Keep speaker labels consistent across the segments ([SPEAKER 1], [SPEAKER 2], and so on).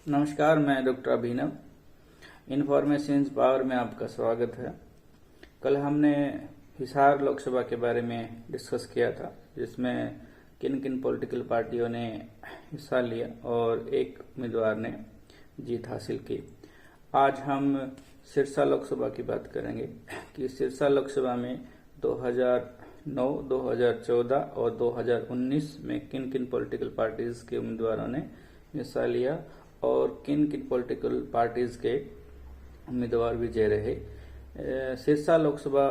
[SPEAKER 1] नमस्कार, मैं डॉक्टर अभिनव। Information power में आपका स्वागत है। कल हमने हिसार लोकसभा के बारे में डिस्कस किया था, जिसमें किन किन पॉलिटिकल पार्टियों ने हिस्सा लिया और एक उम्मीदवार ने जीत हासिल की। आज हम सिरसा लोकसभा की बात करेंगे कि सिरसा लोकसभा में 2009, 2014 और 2019 में किन किन पॉलिटिकल पार्टीज के उम्मीदवारों ने हिस्सा लिया और किन किन पॉलिटिकल पार्टीज के उम्मीदवार विजय रहे। सिरसा लोकसभा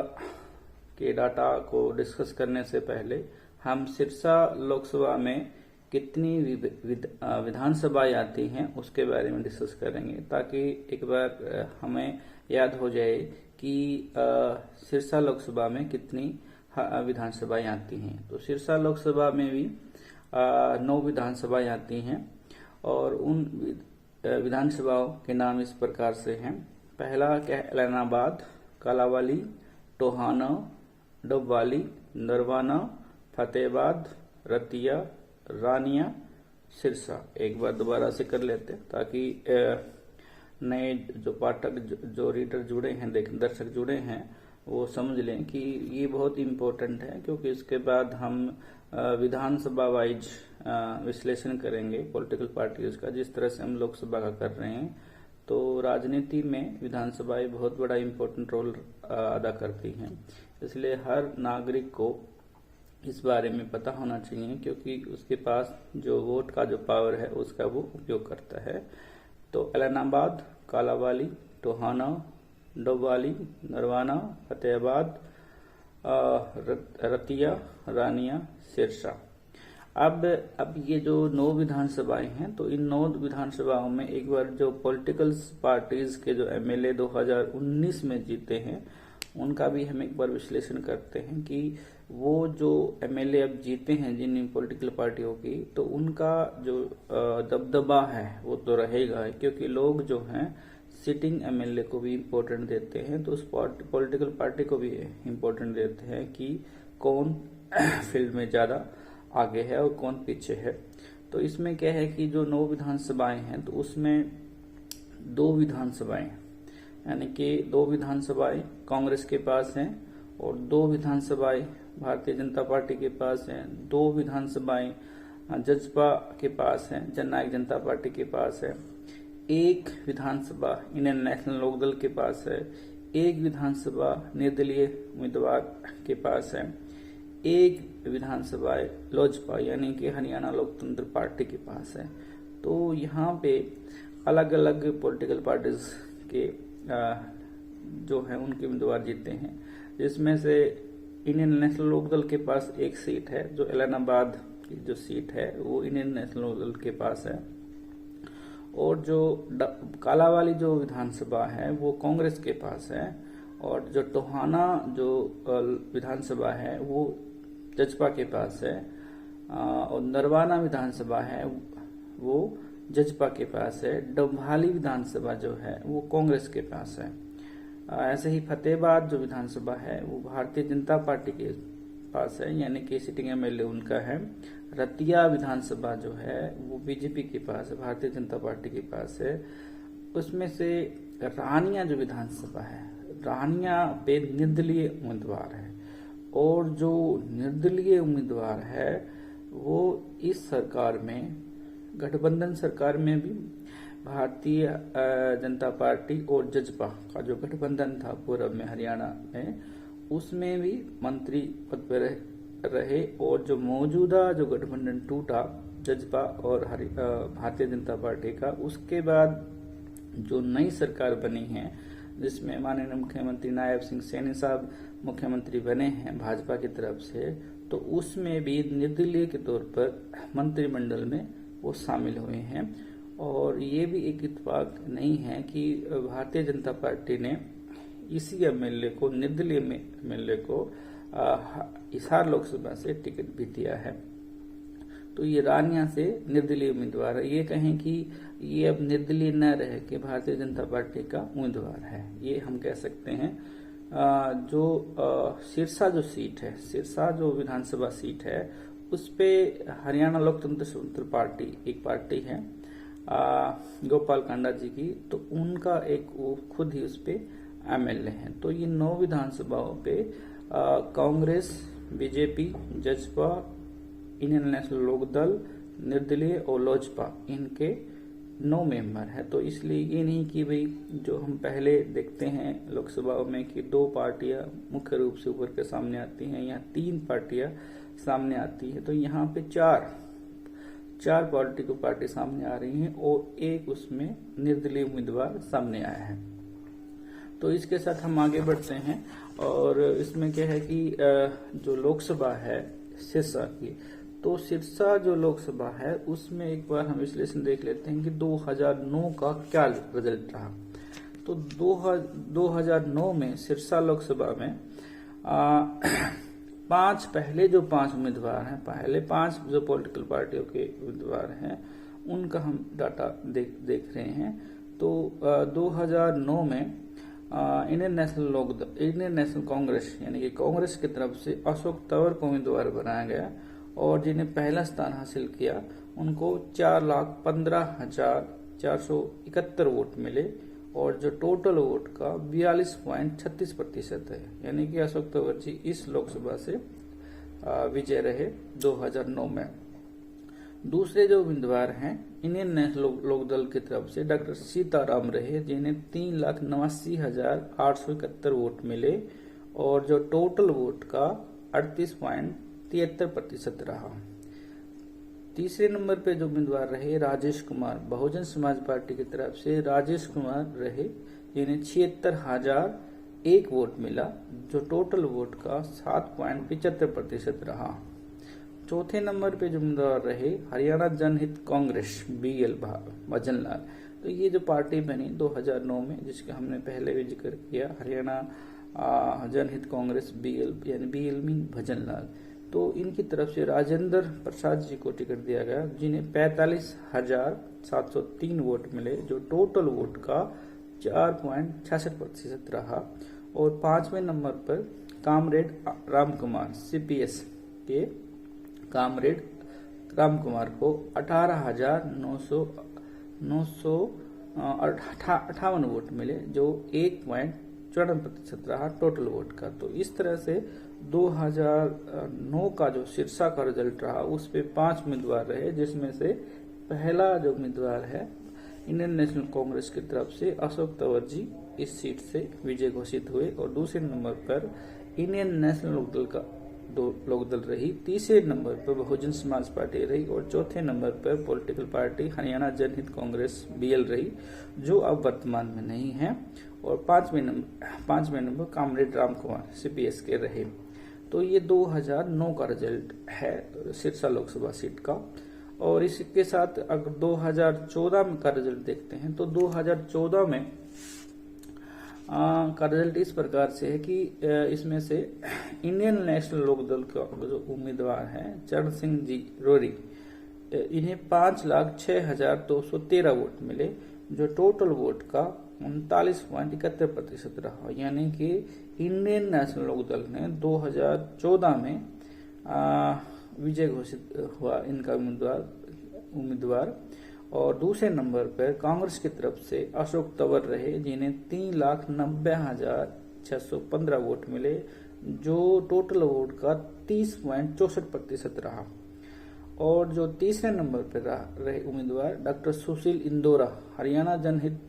[SPEAKER 1] के डाटा को डिस्कस करने से पहले हम सिरसा लोकसभा में कितनी विधानसभाएं आती हैं उसके बारे में डिस्कस करेंगे, ताकि एक बार हमें याद हो जाए कि सिरसा लोकसभा में कितनी विधानसभाएं आती हैं। तो सिरसा लोकसभा में भी 9 विधानसभाएं आती हैं और उन विधानसभाओं के नाम इस प्रकार से हैं। पहला कैलानाबाद, कालावाली, टोहाना, डबवाली, नरवाना, फतेहाबाद, रतिया, रानिया, सिरसा। एक बार दोबारा से कर लेते हैं ताकि नए जो पाठक जो रीडर जुड़े हैं, दर्शक जुड़े हैं, वो समझ लें कि ये बहुत इम्पोर्टेंट है, क्योंकि इसके बाद हम विधानसभा वाइज विश्लेषण करेंगे पॉलिटिकल पार्टीज का, जिस तरह से हम लोकसभा का कर रहे हैं। तो राजनीति में विधानसभाएं बहुत बड़ा इम्पोर्टेंट रोल अदा करती हैं, इसलिए हर नागरिक को इस बारे में पता होना चाहिए, क्योंकि उसके पास जो वोट का जो पावर है उसका वो उपयोग करता है। तो कैलानाबाद, कालावाली, टोहाना, डबवाली, नरवाना, फतेहाबाद, रतिया, रानिया, सिरसा। अब ये जो 9 विधानसभाएं हैं, तो इन 9 विधानसभाओं में एक बार जो पॉलिटिकल पार्टीज के जो एमएलए 2019 में जीते हैं उनका भी हम एक बार विश्लेषण करते हैं कि वो जो एमएलए अब जीते हैं जिन पॉलिटिकल पार्टियों की, तो उनका जो दबदबा है वो तो रहेगा, क्योंकि लोग जो हैं सिटिंग एमएलए को भी इम्पोर्टेंट देते हैं, तो उस पॉलिटिकल पार्टी को भी इम्पोर्टेंट देते हैं कि कौन फील्ड में ज्यादा आगे है और कौन पीछे है। तो इसमें क्या है कि जो 9 विधानसभाएं हैं, तो उसमें 2 विधानसभाएं, यानी कि 2 विधानसभाएं कांग्रेस के पास हैं और 2 विधानसभाएं भारतीय जनता पार्टी के पास हैं, 2 विधानसभाएं जजपा के पास हैं, जननायक जनता पार्टी के पास है, 1 विधानसभा इंडियन नेशनल लोकदल के पास है, 1 विधानसभा निर्दलीय उम्मीदवार के पास है, 1 विधानसभा लोजपा यानी कि हरियाणा लोकतंत्र पार्टी के पास है। तो यहाँ पे अलग अलग पॉलिटिकल पार्टीज के जो है उनके उम्मीदवार जीते हैं, जिसमें से इंडियन नेशनल लोकदल के पास 1 सीट है, जो इलाहाबाद की जो सीट है वो इंडियन नेशनल लोकदल के पास है, और जो कालावाली जो विधानसभा है वो कांग्रेस के पास है, और जो टोहाना जो विधानसभा है वो जजपा के पास है, और नरवाना विधानसभा है वो जजपा के पास है, डबवाली विधानसभा जो है वो कांग्रेस के पास है। ऐसे ही फतेहाबाद जो विधानसभा है वो भारतीय जनता पार्टी के पास है, यानी कि सिटिंग एमएलए उनका है। रतिया विधानसभा जो है वो बीजेपी के पास है, भारतीय जनता पार्टी के पास है। उसमें से रानिया जो विधानसभा है, रानिया पे निर्दलीय उम्मीदवार है, और जो निर्दलीय उम्मीदवार है वो इस सरकार में, गठबंधन सरकार में भी भारतीय जनता पार्टी और जजपा का जो गठबंधन था पूर्व में हरियाणा में, उसमें भी मंत्री पद पर रहे, और जो मौजूदा जो गठबंधन टूटा जजपा और भारतीय जनता पार्टी का, उसके बाद जो नई सरकार बनी है जिसमें माननीय मुख्यमंत्री नायब सिंह सैनी साहब मुख्यमंत्री बने हैं भाजपा की तरफ से, तो उसमें भी निर्दलीय के तौर पर मंत्रिमंडल में वो शामिल हुए हैं। और ये भी एक इत्तेफाक नहीं है कि भारतीय जनता पार्टी ने इसी एमएलए को, निर्दलीय एमएलए को हिसार लोकसभा से टिकट भी दिया है। तो ये रानिया से निर्दलीय उम्मीदवार है। ये कहें कि ये अब निर्दलीय न रह के भारतीय जनता पार्टी का उम्मीदवार है, ये हम कह सकते हैं। जो सिरसा जो सीट है, सिरसा जो विधानसभा सीट है, उस पे हरियाणा लोकतंत्र स्वतंत्र पार्टी एक पार्टी है, गोपाल कांडा जी की, तो उनका एक वो खुद ही उस पे एमएलए हैं। तो ये 9 विधानसभाओं पे कांग्रेस, बीजेपी, जसपा, इंडियन नेशनल लोकदल, निर्दलीय और लोजपा, इनके 9 मेंबर है। तो इसलिए ये नहीं कि भाई जो हम पहले देखते हैं लोकसभा में कि 2 पार्टियां मुख्य रूप से उभर के सामने आती हैं, या 3 पार्टियां सामने आती है, तो यहाँ पे चार पॉलिटिकल पार्टी सामने आ रही हैं और एक उसमें निर्दलीय उम्मीदवार सामने आया है। तो इसके साथ हम आगे बढ़ते हैं, और इसमें क्या है कि जो लोकसभा है सिरसा की, तो सिरसा जो लोकसभा है उसमें एक बार हम विश्लेषण देख लेते हैं कि 2009 का क्या रिजल्ट रहा। तो 2009 में सिरसा लोकसभा में पहले जो 5 उम्मीदवार हैं, पहले 5 जो पॉलिटिकल पार्टियों के उम्मीदवार हैं, उनका हम डाटा देख रहे हैं। तो 2009 में इंडियन नेशनल कांग्रेस यानी कि कांग्रेस की तरफ से अशोक तंवर को उम्मीदवार बनाया गया, और जिन्हें पहला स्थान हासिल किया उनको 4,15,471 वोट मिले, और जो टोटल वोट का 42.36% है, यानी कि अशोक तंवर जी इस लोकसभा से विजय रहे 2009 में। दूसरे जो उम्मीदवार हैं इंडियन नेशनल लोकदल की तरफ से डॉक्टर सीताराम रहे, जिन्हें 3,89,871 वोट मिले, और जो टोटल वोट का 38.73% रहा। तीसरे नंबर पे जो उम्मीदवार रहे राजेश कुमार, बहुजन समाज पार्टी की तरफ से राजेश कुमार रहे, जिन्हें 76,001 वोट मिला, जो टोटल वोट का 7.75% रहा। चौथे नंबर पे जो उम्मीदवार रहे हरियाणा जनहित कांग्रेस BL भजनलाल। तो ये जो पार्टी बनी 2009 में, जिसका हमने पहले भी जिक्र किया, हरियाणा जनहित कांग्रेस BL यानी BL मीन भजनलाल, तो इनकी तरफ से राजेंद्र प्रसाद जी को टिकट दिया गया, जिन्हें 45,703 वोट मिले, जो टोटल वोट का 4.66% रहा। और 5वें नंबर पर कामरेड राम कुमार CPS के कामरेड राम कुमार को 18,958 वोट मिले, जो 1.54% रहा टोटल वोट का। तो इस तरह से 2009 का जो सिरसा का रिजल्ट रहा उस पे 5 उम्मीदवार रहे, जिसमें से पहला जो उम्मीदवार है इंडियन नेशनल कांग्रेस की तरफ से अशोक तंवर जी इस सीट से विजय घोषित हुए, और दूसरे नंबर पर इंडियन नेशनल लोकदल रही, तीसरे नंबर पर बहुजन समाज पार्टी रही, और चौथे नंबर पर पॉलिटिकल पार्टी हरियाणा जनहित कांग्रेस BL रही, जो अब वर्तमान में नहीं है, और पांचवें number comrade Ram Kumar CPS के रहे। तो ये 2009 का रिजल्ट है सिरसा लोकसभा सीट का। और इसके साथ अगर 2014 का रिजल्ट देखते हैं, तो 2014 में का रिजल्ट इस प्रकार से है कि इसमें से इंडियन नेशनल लोकदल का जो उम्मीदवार हैं चरण सिंह जी रोरी, इन्हें 5,06,213 वोट मिले, जो टोटल वोट का 39.71% रहा। यानी कि इंडियन नेशनल लोकदल ने 2014 में विजय घोषित हुआ इनका उम्मीदवार। और दूसरे नंबर पर कांग्रेस की तरफ से अशोक तंवर रहे, जिन्हें 3,90,615 वोट मिले, जो टोटल वोट का 30.64% रहा। और जो तीसरे नंबर पर रहे उम्मीदवार डॉक्टर सुशील इंदौरा, हरियाणा जनहित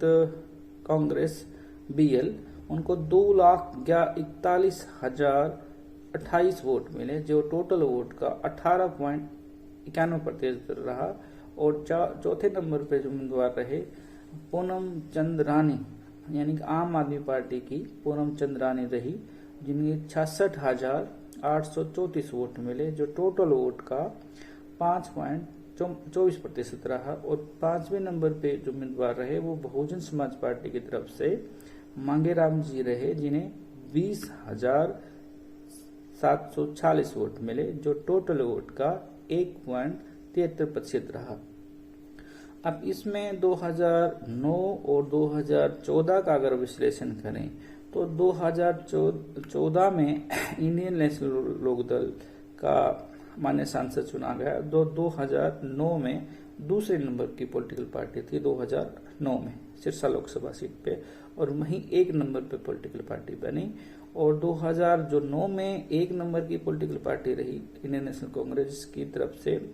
[SPEAKER 1] कांग्रेस BL, उनको 2,41,028 वोट मिले, जो टोटल वोट का 18.91% रहा। और चौथे नंबर पे जो उम्मीदवार रहे पूनम चंद रानी, यानी कि आम आदमी पार्टी की पूनम चंद रानी रही, जिन्हें 66,834 वोट मिले, जो टोटल वोट का 5.24% रहा। और 5वें नंबर पे जो उम्मीदवार रहे वो बहुजन समाज पार्टी की तरफ से मांगेराम जी रहे, जिन्हें 20,740 वोट मिले, जो टोटल वोट का 1.73% रहा। अब इसमें 2009 और 2014 का अगर विश्लेषण करें, तो 2014 में इंडियन नेशनल लोकदल का मान्य सांसद चुना गया, 2009 में दूसरे नंबर की पॉलिटिकल पार्टी थी 2009 में सिरसा लोकसभा सीट पे, और वहीं 1 नंबर पे पॉलिटिकल पार्टी बनी। और 2009 में 1 नंबर की पॉलिटिकल पार्टी रही इंडियन नेशनल कांग्रेस की तरफ से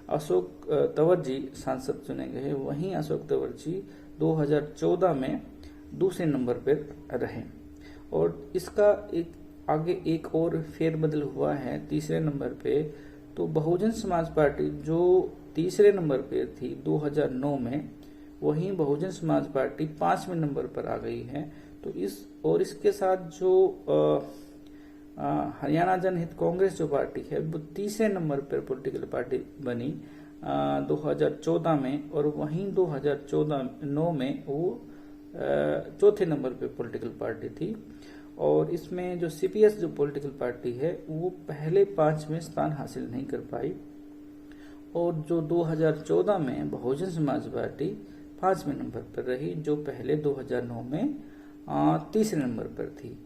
[SPEAKER 1] अशोक तंवर जी सांसद चुने गए। वहीं अशोक तंवर जी 2014 में दूसरे नंबर पर रहे। और इसका आगे एक और फेरबदल हुआ है तीसरे नंबर पे। तो बहुजन समाज पार्टी जो तीसरे नंबर पे थी 2009 में, वहीं बहुजन समाज पार्टी 5वें नंबर पर आ गई है। तो इसके साथ जो हरियाणा जनहित कांग्रेस जो पार्टी है वो तीसरे नंबर पर पॉलिटिकल पार्टी बनी 2014 में, और वहीं 2009 में वो चौथे नंबर पे पॉलिटिकल पार्टी थी। और इसमें जो सीपीएस जो पॉलिटिकल पार्टी है वो पहले 5वें स्थान हासिल नहीं कर पाई। और जो 2014 में बहुजन समाज पार्टी 5वें नंबर पर रही, जो पहले 2009 में तीसरे नंबर पर थी।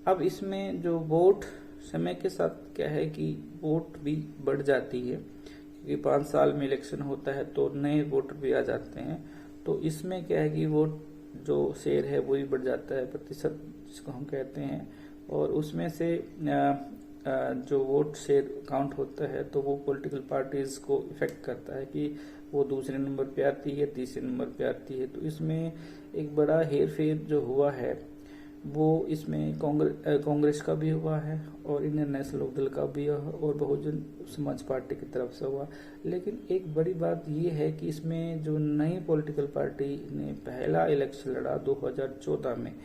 [SPEAKER 1] अब इसमें जो वोट समय के साथ क्या है कि वोट भी बढ़ जाती है, क्योंकि 5 साल में इलेक्शन होता है तो नए वोटर भी आ जाते हैं। तो इसमें क्या है कि वोट जो शेयर है वो भी बढ़ जाता है, प्रतिशत जिसको हम कहते हैं। और उसमें से जो वोट शेयर काउंट होता है तो वो पॉलिटिकल पार्टीज को इफेक्ट करता है कि वो दूसरे नंबर पे आती है, तीसरे नंबर पे आती है। तो इसमें एक बड़ा हेर फेर जो हुआ है वो इसमें कांग्रेस का भी हुआ है, और इंडियन नेशनल लोकदल का भी और बहुजन समाज पार्टी की तरफ से हुआ। लेकिन एक बड़ी बात ये है कि इसमें जो नई पॉलिटिकल पार्टी ने पहला इलेक्शन लड़ा 2014 में,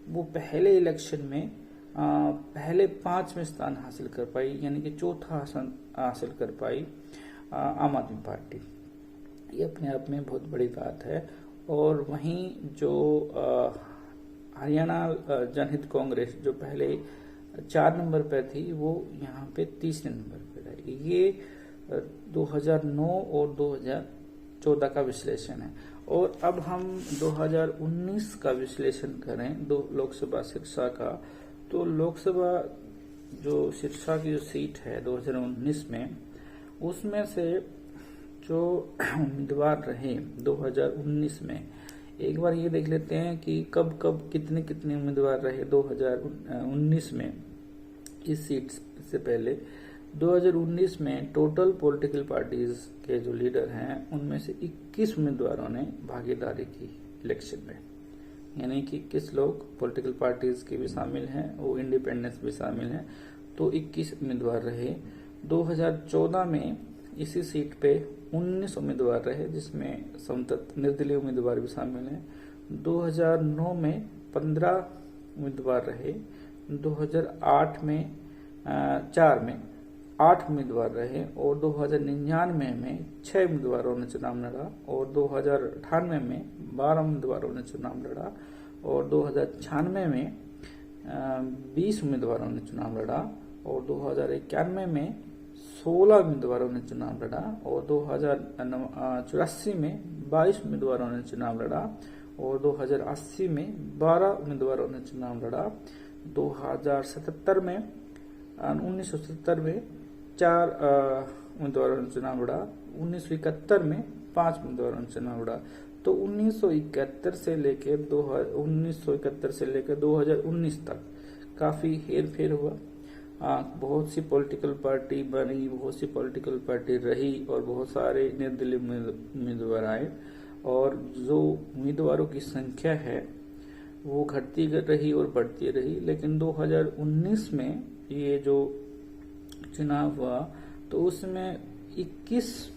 [SPEAKER 1] वो पहले इलेक्शन में पहले 5वें स्थान हासिल कर पाई, यानी कि चौथा आसन हासिल कर पाई आम आदमी पार्टी। ये अपने आप में बहुत बड़ी बात है। और वहीं जो हरियाणा जनहित कांग्रेस जो पहले 4 नंबर पर थी वो यहाँ पे तीसरे नंबर पर है। ये 2009 और 2014 का विश्लेषण है। और अब हम 2019 का विश्लेषण करें लोकसभा सिरसा का। तो लोकसभा जो सिरसा की जो सीट है 2019 में, उसमें से जो उम्मीदवार रहे 2019 में, एक बार ये देख लेते हैं कि कब कब कितने कितने उम्मीदवार रहे 2019 में। इस सीट से पहले 2019 में टोटल पॉलिटिकल पार्टीज के जो लीडर हैं उनमें से 21 उम्मीदवारों ने भागीदारी की इलेक्शन में, यानी कि 21 लोग पॉलिटिकल पार्टीज के भी शामिल हैं, वो इंडिपेंडेंस भी शामिल हैं। तो 21 उम्मीदवार रहे। 2014 में इसी सीट पे 19 उम्मीदवार रहे, जिसमें समतत्व निर्दलीय उम्मीदवार भी शामिल हैं। 2009 में 15 उम्मीदवार रहे। 2008 में 8 उम्मीदवार रहे। और 2099 में 6 उम्मीदवारों ने चुनाव लड़ा। और 2098 में 12 उम्मीदवारों ने चुनाव लड़ा। और 2096 में 20 उम्मीदवारों ने चुनाव लड़ा। और 2091 में 16 उम्मीदवारों ने चुनाव लड़ा। और 2084 में 22 उम्मीदवारों ने चुनाव लड़ा। और 2080 में 12 उम्मीदवारों ने चुनाव लड़ा। 2077 में 1970 में 4 उम्मीदवारों ने चुनाव लड़ा। 1971 में 5 उम्मीदवारों ने चुनाव लड़ा। तो 1971 से लेकर 2019 तक काफी हेर फेर हुआ। बहुत सी पॉलिटिकल पार्टी बनी, बहुत सी पॉलिटिकल पार्टी रही, और बहुत सारे निर्दलीय उम्मीदवार आए। और जो उम्मीदवारों की संख्या है वो घटती रही और बढ़ती रही। लेकिन 2019 में ये जो चुनाव हुआ तो उसमें 21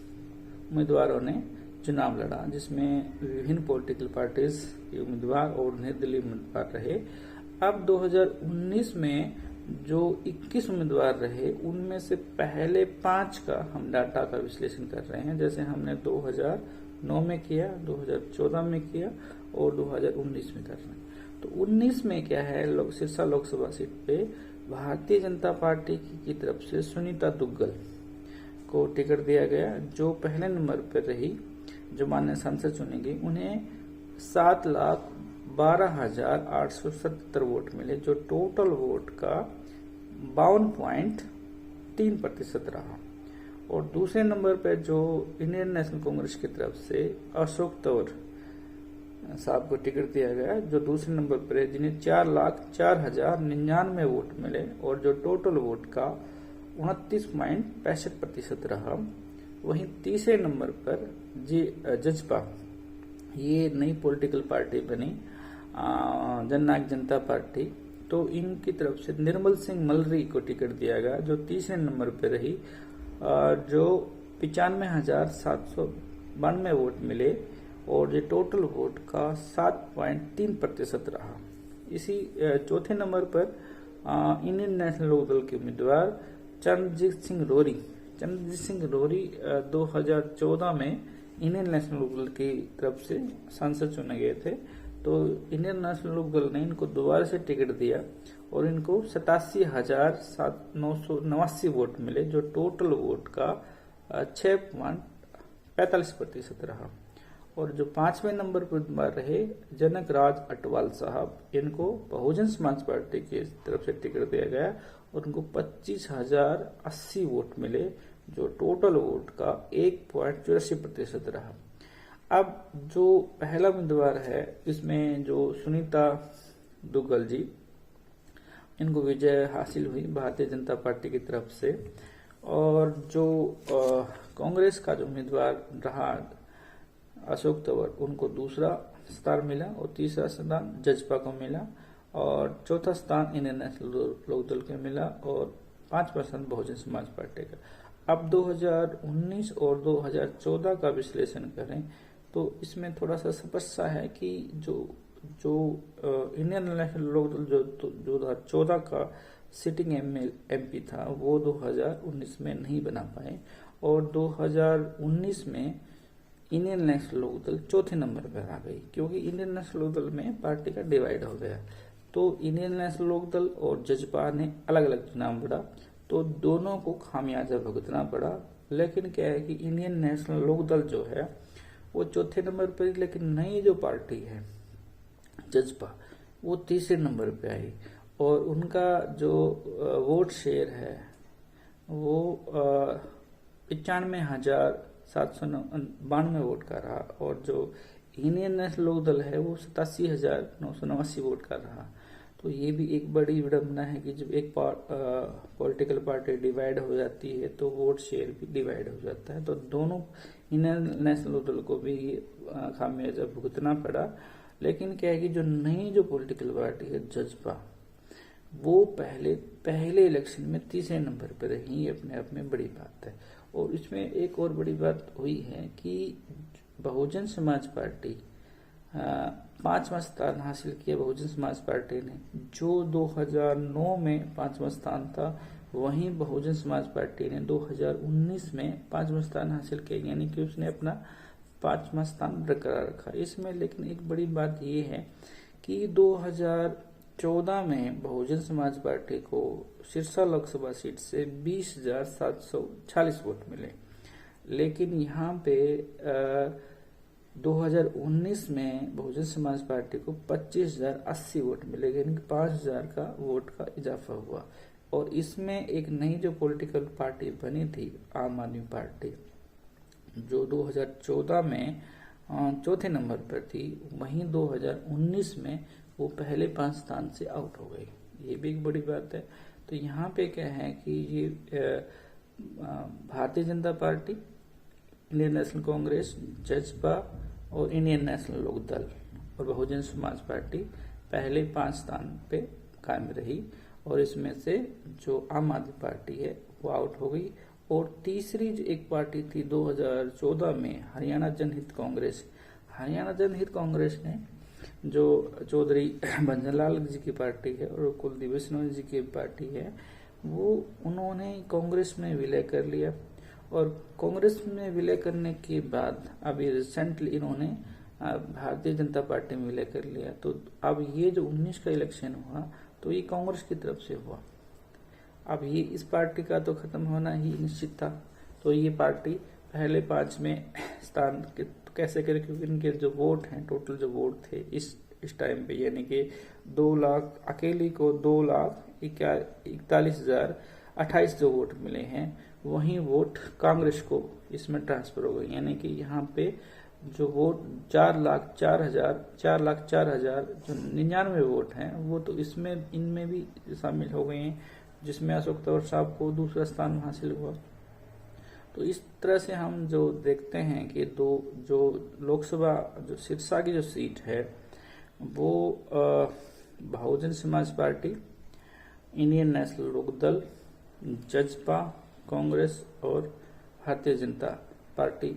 [SPEAKER 1] उम्मीदवारों ने चुनाव लड़ा, जिसमें विभिन्न पॉलिटिकल पार्टीज के उम्मीदवार और निर्दलीय उम्मीदवार रहे। अब 2019 में जो 21 उम्मीदवार रहे उनमें से पहले 5 का हम डाटा का विश्लेषण कर रहे हैं, जैसे हमने 2009 में किया, 2014 में किया और 2019 में कर रहे हैं। तो 19 में क्या है, सिरसा लोकसभा सीट पे भारतीय जनता पार्टी की तरफ से सुनीता दुग्गल को टिकट दिया गया, जो पहले नंबर पर रही, जो माननीय सांसद चुनी गई। उन्हें 7,12,877 वोट मिले, जो टोटल वोट का 52.3% रहा। और दूसरे नंबर पर जो इंडियन नेशनल कांग्रेस की तरफ से अशोक तंवर साहब को टिकट दिया गया, जो दूसरे नंबर पर है, जिन्हें 4,04,099 वोट मिले और जो टोटल वोट का 29.65% रहा। वहीं तीसरे नंबर पर जजपा, ये नई पॉलिटिकल पार्टी बनी, जननायक जनता पार्टी, तो इनकी तरफ से निर्मल सिंह मलरी को टिकट दिया गया, जो तीसरे नंबर पर रही, जो 95,792 वोट मिले और ये टोटल वोट का 7.3% रहा। इसी चौथे नंबर पर इंडियन नेशनल लोकदल के उम्मीदवार चंद्रजीत सिंह रोरी 2014 में इंडियन नेशनल लोकदल की तरफ से सांसद चुने गए थे। तो इंडियन नेशनल लोकदल ने इनको दोबारा से टिकट दिया और इनको 87,989 वोट मिले, जो टोटल वोट का 6.45% रहा। और जो पांचवें नंबर पर रहे जनक राज अटवाल साहब, इनको बहुजन समाज पार्टी की तरफ से टिकट दिया गया और उनको 25,080 वोट मिले, जो टोटल वोट का 1.84% रहा। अब जो पहला उम्मीदवार है, इसमें जो सुनीता दुग्गल जी, इनको विजय हासिल हुई भारतीय जनता पार्टी की तरफ से। और जो कांग्रेस का जो उम्मीदवार रहा अशोक तंवर, उनको दूसरा स्थान मिला और तीसरा स्थान जजपा को मिला और चौथा स्थान इंडियन नेशनल लोकदल को मिला और 5% बहुजन समाज पार्टी का। अब 2019 और 2014 का विश्लेषण करें तो इसमें थोड़ा सा स्पष्ट है कि जो इंडियन नेशनल लोकदल जो 2014 का सिटिंग एमपी था, वो 2019 में नहीं बना पाए और 2019 में इंडियन नेशनल लोकदल चौथे नंबर पर आ गई, क्योंकि इंडियन नेशनल लोकदल में पार्टी का डिवाइड हो गया। तो इंडियन नेशनल लोकदल और जजपा ने अलग अलग चुनाव लड़ा, तो दोनों को खामियाजा भुगतना पड़ा। लेकिन क्या है कि इंडियन नेशनल लोकदल जो है वो चौथे नंबर पर, लेकिन नई जो पार्टी है जजपा, वो तीसरे नंबर पे आई और उनका जो वोट शेयर है वो 95,792 वोट का रहा और जो इंडियन नेशनल लोकदल है वो 87,989 वोट का रहा। तो ये भी एक बड़ी विडंबना है कि जब एक पॉलिटिकल पार्टी डिवाइड हो जाती है तो वोट शेयर भी डिवाइड हो जाता है। तो दोनों इंडियन नेशनल लोकदल को भी खामियाजा भुगतना पड़ा। लेकिन क्या है कि जो नई जो पॉलिटिकल पार्टी है जजपा, वो पहले इलेक्शन में तीसरे नंबर पर रही, अपने आप में बड़ी बात है। और इसमें एक और बड़ी बात हुई है कि बहुजन समाज पार्टी 5वां स्थान हासिल किया बहुजन समाज पार्टी ने, जो 2009 में 5वां स्थान था, वहीं बहुजन समाज पार्टी ने 2019 में 5वां स्थान हासिल किया, यानी कि उसने अपना 5वां स्थान बरकरार रखा। इसमें लेकिन एक बड़ी बात ये है कि 2014 में बहुजन समाज पार्टी को सिरसा लोकसभा सीट से 20,746 वोट मिले, लेकिन यहाँ पे 2019 में बहुजन समाज पार्टी को 25,080 वोट मिले, यानी 5,000 का वोट का इजाफा हुआ। और इसमें एक नई जो पॉलिटिकल पार्टी बनी थी आम आदमी पार्टी, जो 2014 में चौथे नंबर पर थी, वहीं 2019 में वो पहले 5 स्थान से आउट हो गई। ये भी एक बड़ी बात है। तो यहाँ पे क्या है कि ये Bharatiya Janata party, Indian National Congress, जजपा और इंडियन नेशनल लोकदल और बहुजन समाज पार्टी पहले 5 स्थान पे कायम रही और इसमें से जो आम आदमी पार्टी है वो आउट हो गई। और तीसरी जो एक पार्टी थी 2014 में, हरियाणा जनहित कांग्रेस। हरियाणा जनहित कांग्रेस ने जो चौधरी भंजनलाल जी की पार्टी है और कुलदीप बिश्नोई जी की पार्टी है, वो उन्होंने कांग्रेस में विलय कर लिया। और कांग्रेस में विलय करने के बाद अभी रिसेंटली इन्होंने भारतीय जनता पार्टी में विलय कर लिया। तो अब ये जो 19 का इलेक्शन हुआ तो ये कांग्रेस की तरफ से हुआ। अब ये इस पार्टी का तो खत्म होना ही निश्चित था। तो ये पार्टी पहले 5 में स्थान कैसे करे, क्योंकि इनके जो वोट हैं, टोटल जो वोट थे इस टाइम पे, यानी कि 2 लाख, अकेली को 2,41,000 28 जो वोट मिले हैं वही वोट कांग्रेस को इसमें ट्रांसफर हो गए, यानी कि यहाँ पे जो वोट 4,04,000 जो 99 वोट हैं वो तो इसमें इनमें भी शामिल हो गए हैं, जिसमें अशोक तंवर साहब को दूसरा स्थान हासिल हुआ। तो इस तरह से हम जो देखते हैं कि जो लोकसभा जो सिरसा की जो सीट है वो Bahujan Samaj party, Indian National Lokdal, जजपा, कांग्रेस और भारतीय जनता पार्टी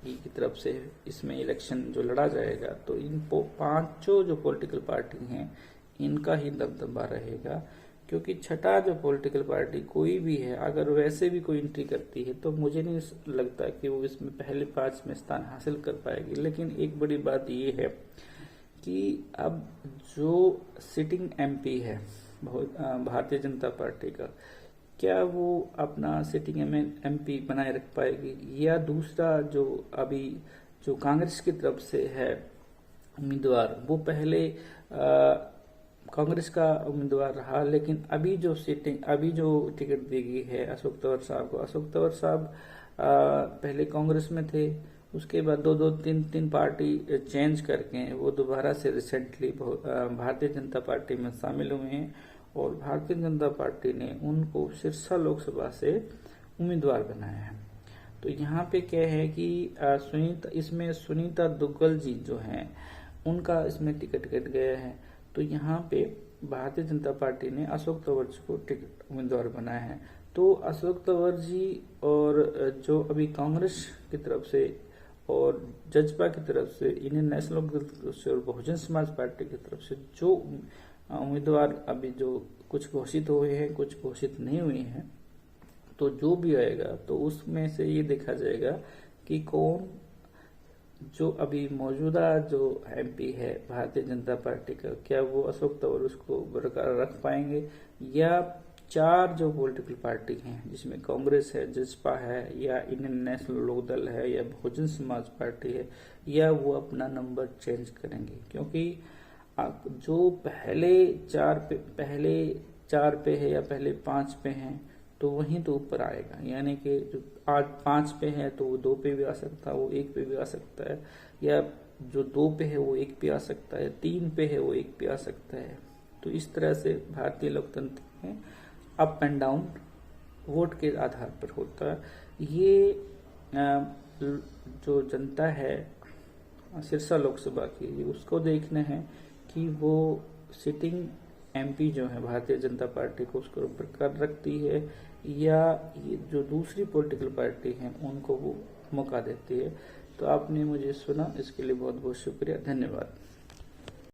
[SPEAKER 1] की तरफ से इसमें इलेक्शन जो लड़ा जाएगा। तो इन पांचों जो पॉलिटिकल पार्टी हैं इनका ही दबदबा रहेगा, क्योंकि छठा जो पॉलिटिकल पार्टी कोई भी है अगर वैसे भी कोई एंट्री करती है तो मुझे नहीं लगता कि वो इसमें पहले 5 में स्थान हासिल कर पाएगी। लेकिन एक बड़ी बात ये है कि अब जो सिटिंग एमपी है भारतीय जनता पार्टी का, क्या वो अपना सिटिंग एमपी बनाए रख पाएगी, या दूसरा जो अभी जो कांग्रेस की तरफ से है उम्मीदवार वो पहले कांग्रेस का उम्मीदवार रहा, लेकिन अभी जो टिकट दी गई है अशोक तंवर साहब को, अशोक तंवर साहब पहले कांग्रेस में थे, उसके बाद दो तीन पार्टी चेंज करके वो दोबारा से रिसेंटली भारतीय जनता पार्टी में शामिल हुए हैं और भारतीय जनता पार्टी ने उनको सिरसा लोकसभा से उम्मीदवार बनाया है। तो यहाँ पे क्या है कि इसमें सुनीता दुग्गल जी जो हैं उनका इसमें टिकट कट गया है। तो यहाँ पे भारतीय जनता पार्टी ने अशोक तंवर जी को टिकट उम्मीदवार बनाया है। तो अशोक तंवर जी और जो अभी कांग्रेस की तरफ से और जजपा की तरफ से, इंडियन नेशनल लोकदल से और बहुजन समाज पार्टी की तरफ से जो उम्मीदवार अभी जो कुछ घोषित हुए हैं कुछ घोषित नहीं हुए हैं, तो जो भी आएगा तो उसमें से ये देखा जाएगा कि कौन जो अभी मौजूदा जो एमपी है भारतीय जनता पार्टी का, क्या वो अशोक तंवर उसको बरकरार रख पाएंगे, या 4 जो पॉलिटिकल पार्टी हैं जिसमें कांग्रेस है, जसपा है, या इंडियन नेशनल लोकदल है, या बहुजन समाज पार्टी है, या वो अपना नंबर चेंज करेंगे। क्योंकि जो पहले 4 पे है या पहले 5 पे हैं तो वहीं तो ऊपर आएगा, यानी कि जो आज 5 पे है तो वो 2 पे भी आ सकता है, वो 1 पे भी आ सकता है, या जो 2 पे है वो 1 पे आ सकता है, 3 पे है वो 1 पे आ सकता है। तो इस तरह से भारतीय लोकतंत्र में अप एंड डाउन वोट के आधार पर होता है। ये जो जनता है सिरसा लोकसभा की उसको देखना है कि वो सिटिंग एमपी जो है भारतीय जनता पार्टी को उसको बरकरार रखती है, या ये जो दूसरी पॉलिटिकल पार्टी हैं उनको वो मौका देती है। तो आपने मुझे सुना, इसके लिए बहुत बहुत शुक्रिया, धन्यवाद।